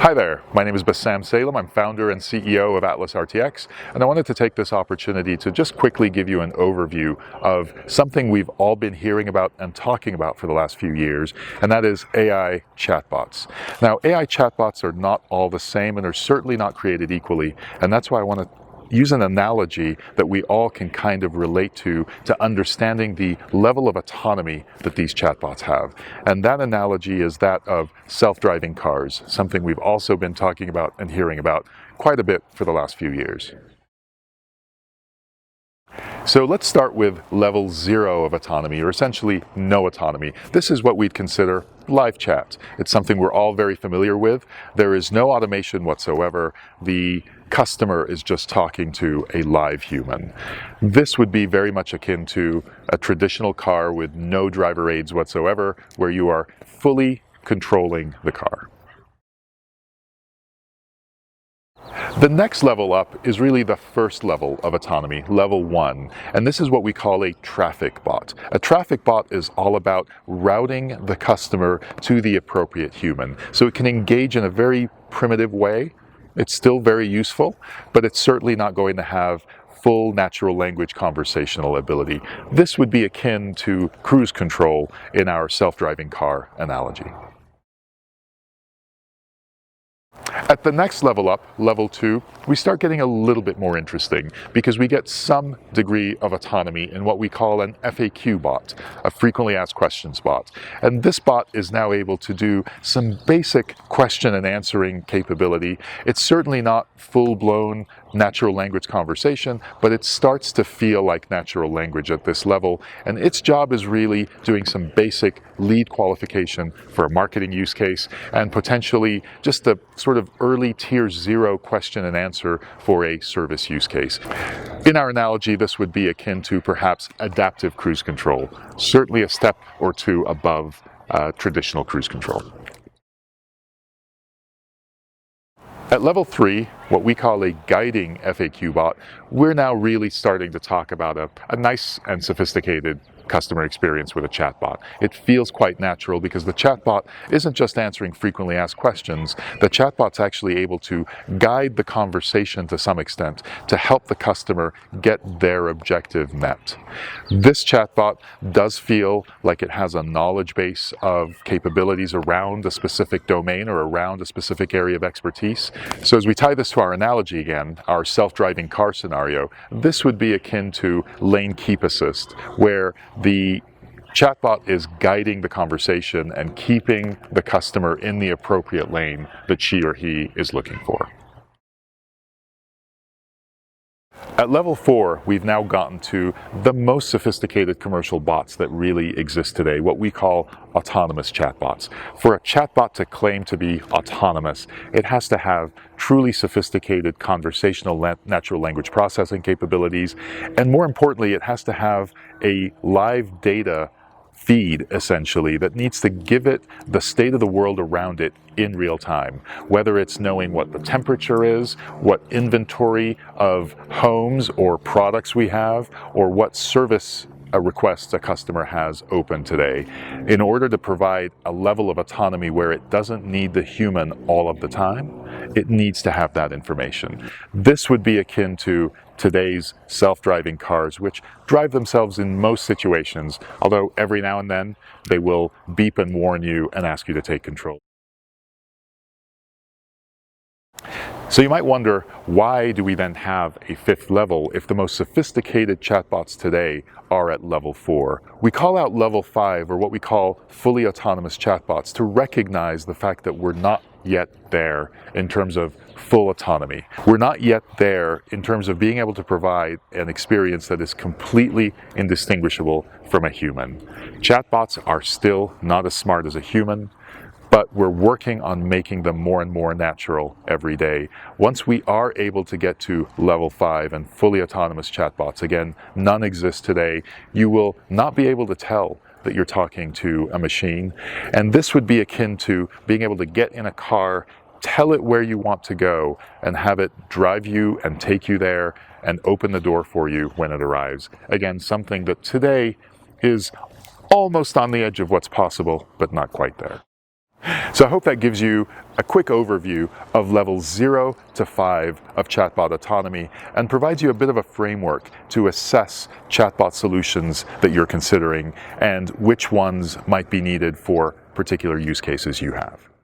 Hi there, my name is Bassam Salem. I'm founder and CEO of AtlasRTX, and I wanted to take this opportunity to just quickly give you an overview of something we've all been hearing about and talking about for the last few years, and that is AI chatbots. Now, AI chatbots are not all the same and are certainly not created equally, and that's why I want to use an analogy that we all can kind of relate to understanding the level of autonomy that these chatbots have. And that analogy is that of self-driving cars, something we've also been talking about and hearing about quite a bit for the last few years. So let's start with level 0 of autonomy, or essentially no autonomy. This is what we'd consider live chat. It's something we're all very familiar with. There is no automation whatsoever. The customer is just talking to a live human. This would be very much akin to a traditional car with no driver aids whatsoever, where you are fully controlling the car. The next level up is really the first level of autonomy, level 1, and this is what we call a traffic bot. A traffic bot is all about routing the customer to the appropriate human. So it can engage in a very primitive way. It's still very useful, but it's certainly not going to have full natural language conversational ability. This would be akin to cruise control in our self-driving car analogy. At the next level up, level 2, we start getting a little bit more interesting because we get some degree of autonomy in what we call an FAQ bot, a frequently asked questions bot. And this bot is now able to do some basic question and answering capability. It's certainly not full-blown natural language conversation, but it starts to feel like natural language at this level. And its job is really doing some basic lead qualification for a marketing use case and potentially just a sort of early tier 0 question and answer for a service use case. In our analogy, this would be akin to perhaps adaptive cruise control, certainly a step or two above traditional cruise control. At level 3, what we call a guiding FAQ bot, we're now really starting to talk about a nice and sophisticated customer experience with a chatbot. It feels quite natural because the chatbot isn't just answering frequently asked questions. The chatbot's actually able to guide the conversation to some extent to help the customer get their objective met. This chatbot does feel like it has a knowledge base of capabilities around a specific domain or around a specific area of expertise. So as we tie this to our analogy again, our self-driving car scenario, this would be akin to lane keep assist, where the chatbot is guiding the conversation and keeping the customer in the appropriate lane that she or he is looking for. At level 4, we've now gotten to the most sophisticated commercial bots that really exist today, what we call autonomous chatbots. For a chatbot to claim to be autonomous, it has to have truly sophisticated conversational natural language processing capabilities, and more importantly, it has to have a live data feed, essentially, that needs to give it the state of the world around it in real time, whether it's knowing what the temperature is, what inventory of homes or products we have, or what service requests a customer has open today, in order to provide a level of autonomy where it doesn't need the human all of the time. It needs to have that information. This would be akin to today's self-driving cars, which drive themselves in most situations, although every now and then they will beep and warn you and ask you to take control. So you might wonder, why do we then have a 5th level if the most sophisticated chatbots today are at level 4? We call out level 5, or what we call fully autonomous chatbots, to recognize the fact that we're not yet there in terms of full autonomy. We're not yet there in terms of being able to provide an experience that is completely indistinguishable from a human. Chatbots are still not as smart as a human, but we're working on making them more and more natural every day. Once we are able to get to level 5 and fully autonomous chatbots, again, none exist today, you will not be able to tell that you're talking to a machine. And this would be akin to being able to get in a car, tell it where you want to go, and have it drive you and take you there and open the door for you when it arrives. Again, something that today is almost on the edge of what's possible, but not quite there. So I hope that gives you a quick overview of levels 0 to 5 of chatbot autonomy and provides you a bit of a framework to assess chatbot solutions that you're considering and which ones might be needed for particular use cases you have.